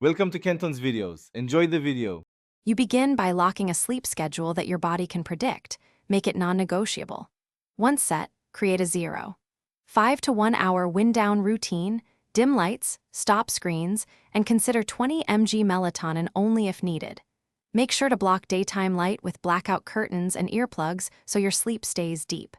Welcome to Kenton's videos. Enjoy the video. You begin by locking a sleep schedule that your body can predict. Make it non-negotiable. Once set, create a 5 to 1 hour wind-down routine, dim lights, stop screens, and consider 20 mg melatonin only if needed. Make sure to block daytime light with blackout curtains and earplugs so your sleep stays deep.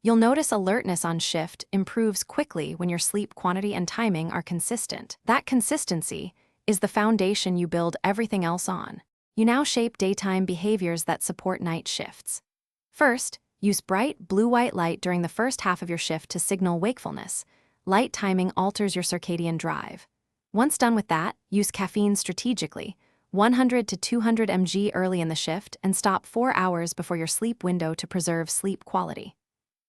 You'll notice alertness on shift improves quickly when your sleep quantity and timing are consistent. That consistency is the foundation you build everything else on. You now shape daytime behaviors that support night shifts. First, use bright blue-white light during the first half of your shift to signal wakefulness. Light timing alters your circadian drive. Once done with that, use caffeine strategically, 100 to 200 mg early in the shift, and stop 4 hours before your sleep window to preserve sleep quality.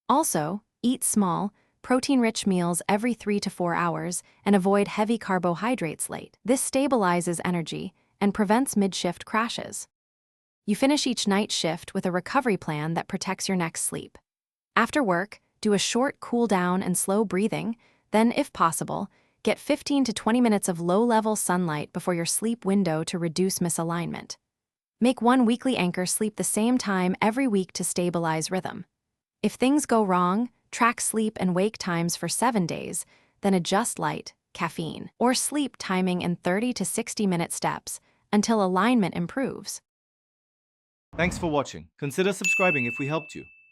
Also, eat small, protein-rich meals every 3 to 4 hours and avoid heavy carbohydrates late. This stabilizes energy and prevents mid-shift crashes. You finish each night shift with a recovery plan that protects your next sleep. After work, do a short cool down and slow breathing, then, if possible, get 15 to 20 minutes of low-level sunlight before your sleep window to reduce misalignment. Make one weekly anchor sleep the same time every week to stabilize rhythm. If things go wrong, track sleep and wake times for 7 days, then adjust light, caffeine, or sleep timing in 30 to 60-minute steps until alignment improves. Thanks for watching. Consider subscribing if we helped you.